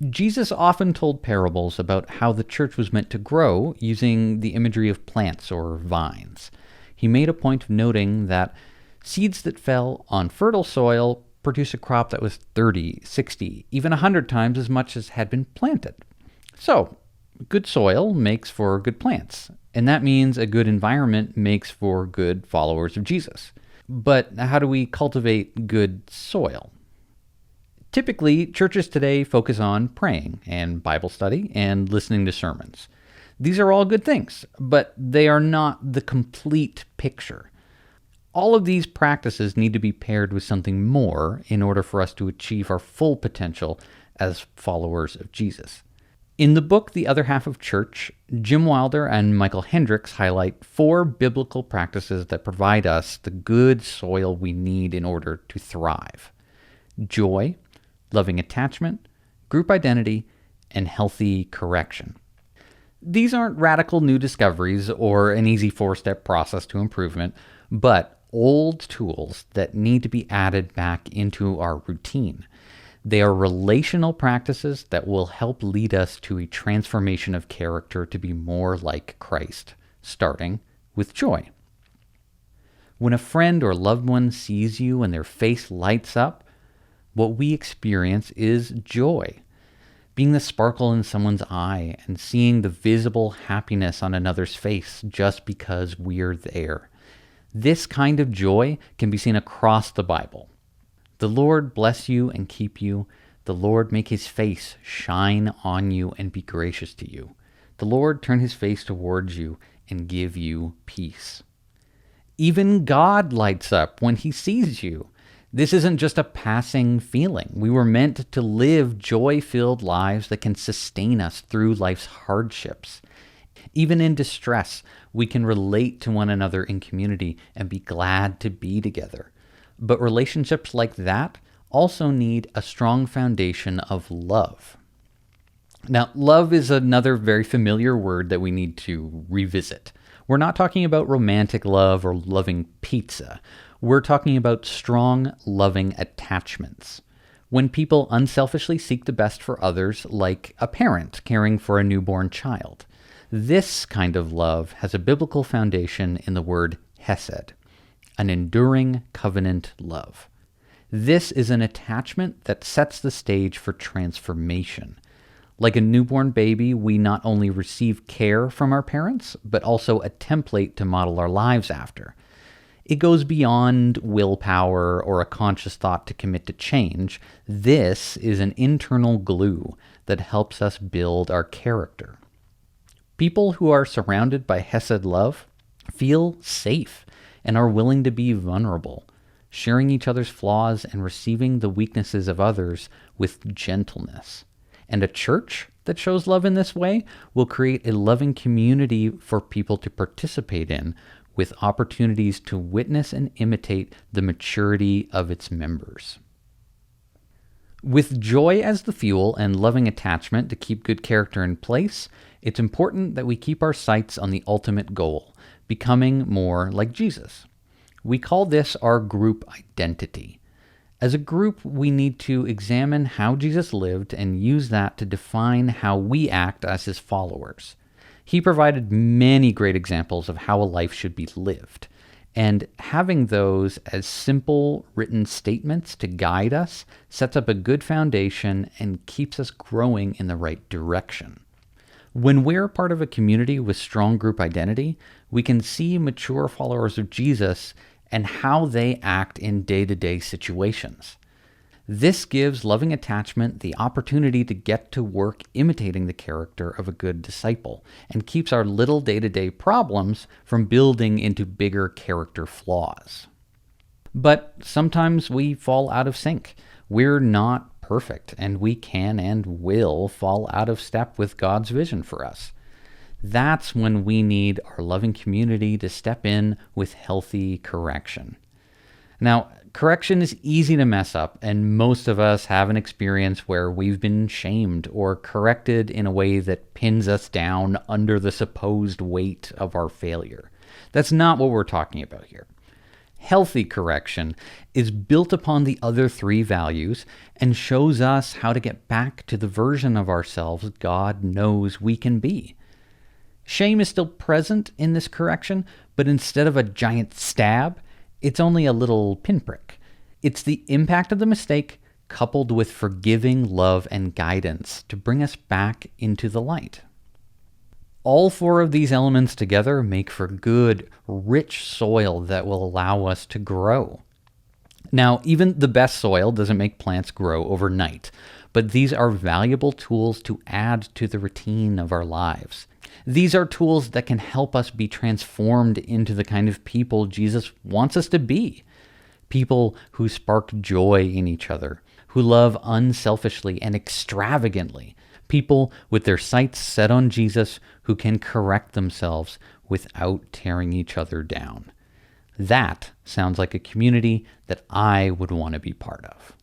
Jesus often told parables about how the church was meant to grow using the imagery of plants or vines. He made a point of noting that seeds that fell on fertile soil produce a crop that was 30, 60, even 100 times as much as had been planted. So, good soil makes for good plants, and that means a good environment makes for good followers of Jesus. But how do we cultivate good soil? Typically, churches today focus on praying and Bible study and listening to sermons. These are all good things, but they are not the complete picture. All of these practices need to be paired with something more in order for us to achieve our full potential as followers of Jesus. In the book, The Other Half of Church, Jim Wilder and Michael Hendricks highlight 4 biblical practices that provide us the good soil we need in order to thrive: joy, loving attachment, group identity, and healthy correction. These aren't radical new discoveries or an easy 4-step process to improvement, but old tools that need to be added back into our routine. They are relational practices that will help lead us to a transformation of character to be more like Christ, starting with joy. When a friend or loved one sees you and their face lights up, what we experience is joy. Being the sparkle in someone's eye and seeing the visible happiness on another's face just because we're there. This kind of joy can be seen across the Bible. The Lord bless you and keep you. The Lord make his face shine on you and be gracious to you. The Lord turn his face towards you and give you peace. Even God lights up when he sees you. This isn't just a passing feeling. We were meant to live joy-filled lives that can sustain us through life's hardships. Even in distress, we can relate to one another in community and be glad to be together. But relationships like that also need a strong foundation of love. Now, love is another very familiar word that we need to revisit. We're not talking about romantic love or loving pizza. We're talking about strong, loving attachments. When people unselfishly seek the best for others, like a parent caring for a newborn child. This kind of love has a biblical foundation in the word hesed, an enduring covenant love. This is an attachment that sets the stage for transformation. Like a newborn baby, we not only receive care from our parents, but also a template to model our lives after. It goes beyond willpower or a conscious thought to commit to change. This is an internal glue that helps us build our character. People who are surrounded by hesed love feel safe and are willing to be vulnerable, sharing each other's flaws and receiving the weaknesses of others with gentleness. And a church that shows love in this way will create a loving community for people to participate in, with opportunities to witness and imitate the maturity of its members. With joy as the fuel and loving attachment to keep good character in place, it's important that we keep our sights on the ultimate goal, becoming more like Jesus. We call this our group identity. As a group, we need to examine how Jesus lived and use that to define how we act as his followers. He provided many great examples of how a life should be lived, and having those as simple written statements to guide us sets up a good foundation and keeps us growing in the right direction. When we're part of a community with strong group identity, we can see mature followers of Jesus and how they act in day-to-day situations. This gives loving attachment the opportunity to get to work imitating the character of a good disciple and keeps our little day-to-day problems from building into bigger character flaws. But sometimes we fall out of sync. We're not perfect, and we can and will fall out of step with God's vision for us. That's when we need our loving community to step in with healthy correction. Now, correction is easy to mess up, and most of us have an experience where we've been shamed or corrected in a way that pins us down under the supposed weight of our failure. That's not what we're talking about here. Healthy correction is built upon the other three values and shows us how to get back to the version of ourselves God knows we can be. Shame is still present in this correction, but instead of a giant stab, it's only a little pinprick. It's the impact of the mistake coupled with forgiving love and guidance to bring us back into the light. All four of these elements together make for good, rich soil that will allow us to grow. Now, even the best soil doesn't make plants grow overnight, but these are valuable tools to add to the routine of our lives. These are tools that can help us be transformed into the kind of people Jesus wants us to be. People who spark joy in each other, who love unselfishly and extravagantly. People with their sights set on Jesus who can correct themselves without tearing each other down. That sounds like a community that I would want to be part of.